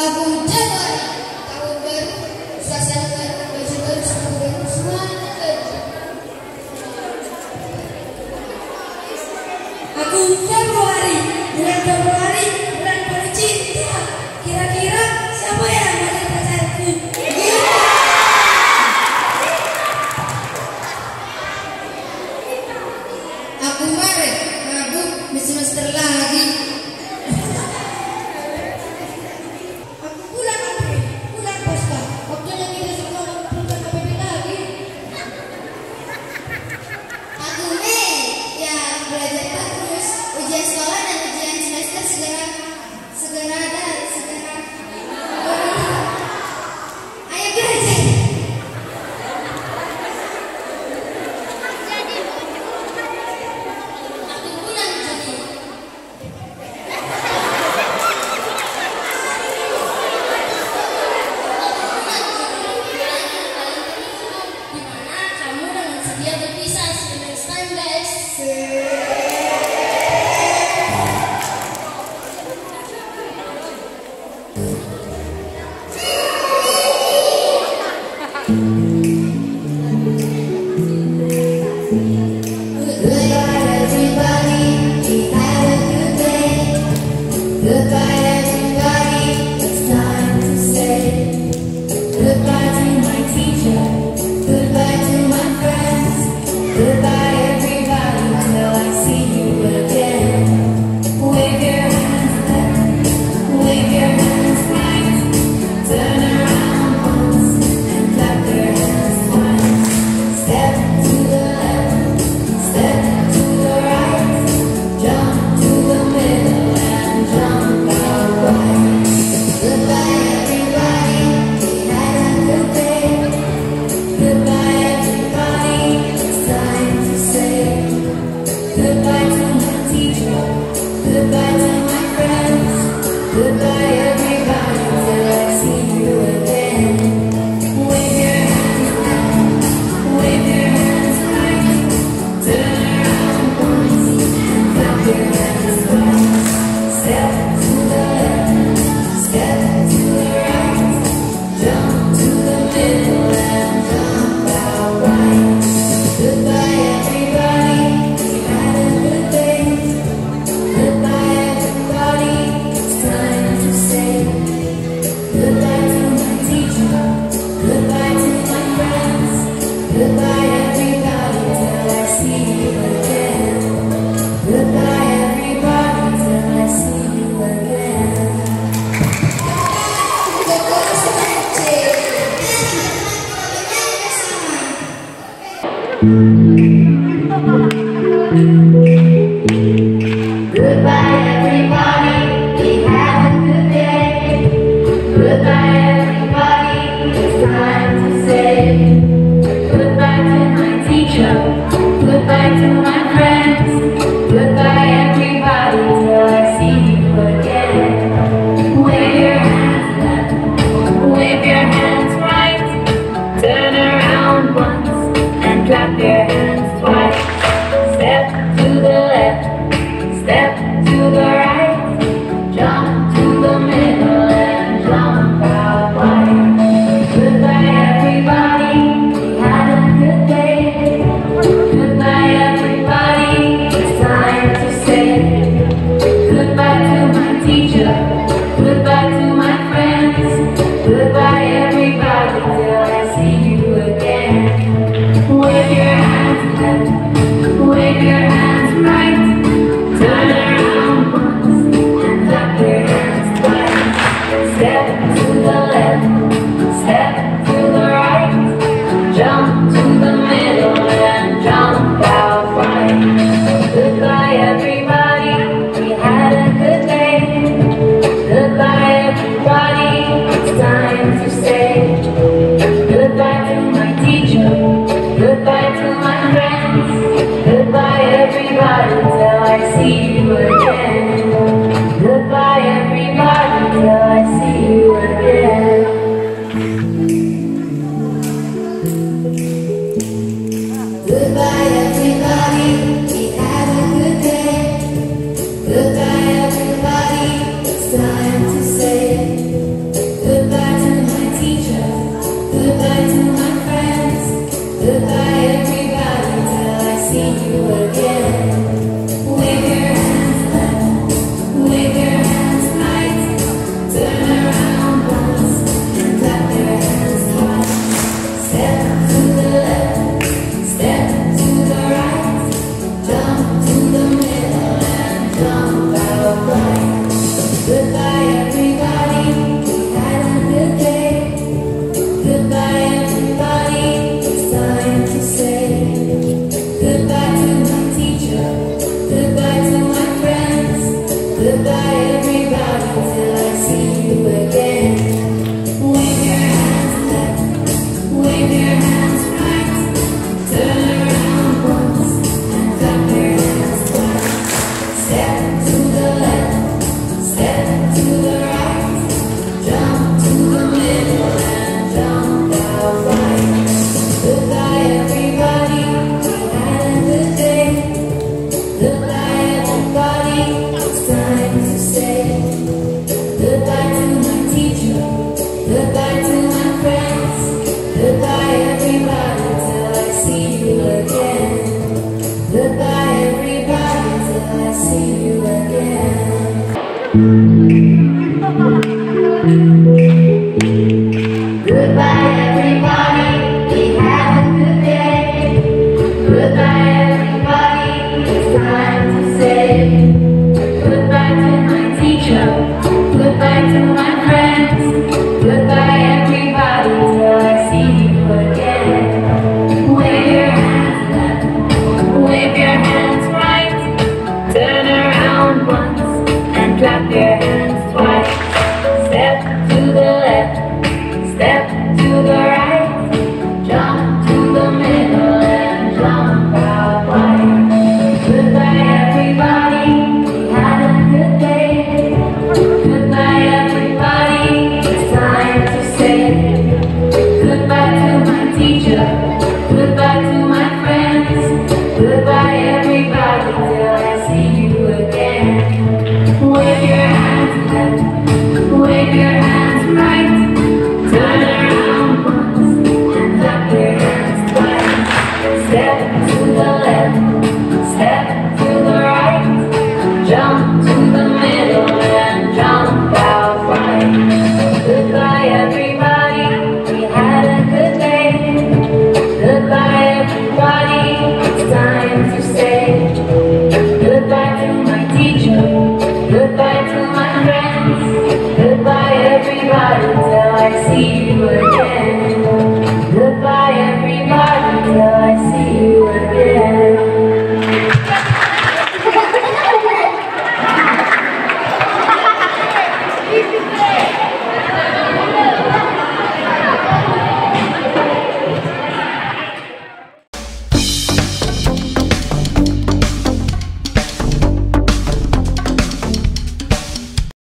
Tahun Januari, tahun baru, suasana baru, baju baru, sepatu baru, semuanya baru. Aku Februari, bulan Februari, bulan penuh cinta. Kira-kira siapa yang jadi pacarku? Aku Maret, mabuk di semester lagi. Aku bulan April, bulan pasca. Waktunya kita sekolah bukan KPP lagi. Aku Mei, ya belajar terus. Ujian sekolah dan ujian semester segera dan segera. Ayo belajar. Aku bulan Juni. Dimana kamu dengan sedia berpisah next time guys. Goodbye everybody, we had a good day. Goodbye everybody, it's time to say goodbye to my teacher, goodbye to my friends, goodbye everybody till I see you again. Wave your hands left, wave your hands right, turn around once and clap your hands twice. Step to the left, step to the right, jump to the middle and jump out wide. Goodbye everybody, we had a good day. Goodbye everybody, it's time to say goodbye to my teacher, goodbye to my friends, goodbye everybody till I see you again. Wave your hands left, wave your hands right, turn around once and clap your hands twice. Step to the left, step to the right, jump to the middle and jump out right. Goodbye everybody, we had a good day. Goodbye everybody, it's time to say goodbye to my teacher, goodbye to my friends, goodbye everybody till I see you again. Goodbye everybody till I see you again. Goodbye everybody, we had a good day. Goodbye everybody, it's time to say goodbye to my teacher, goodbye to my friends, goodbye everybody till I see you again. Wave your hands left, wave your hands right, turn around once and clap your hands twice. Step to the left, step to the right, jump to the middle and jump out wide. Goodbye everybody, we had a good day. Goodbye everybody, it's time to say goodbye to my teacher, goodbye to my friends, goodbye everybody till I see you again. Wave your hands left, wave your hands right, turn around once and clap your hands twice. Step to the left, step to the right, jump to the middle and jump out wide. Goodbye everybody, we had a good day. Goodbye everybody, it's time to say goodbye to my teacher, goodbye to my friends, goodbye everybody till I see you again. Goodbye everybody till I see you again. Goodbye everybody, we had a good day. Goodbye everybody, it's time to say Goodbye everybody, we had a good day. Goodbye everybody, it's time to say goodbye to my teacher, goodbye to my friends. Goodbye everybody, till I see you again. Wave your hands left, wave your hands right. Turn around once and clap your hands twice. Step to the left, step to the right. Jump to the middle and jump out wide. Goodbye everybody, we had a good day. Goodbye everybody, it's time to say goodbye to my teacher, goodbye to my friends. Goodbye everybody, till I see you again. Wave your hands left, wave your hands right. Turn around once and clap your hands twice. Step to the left, step to the right. Jump to the middle and jump out wide. Goodbye everybody, we had a good day. Goodbye everybody, it's time to say goodbye to my teacher, goodbye to my friends. Goodbye everybody, till I see you again.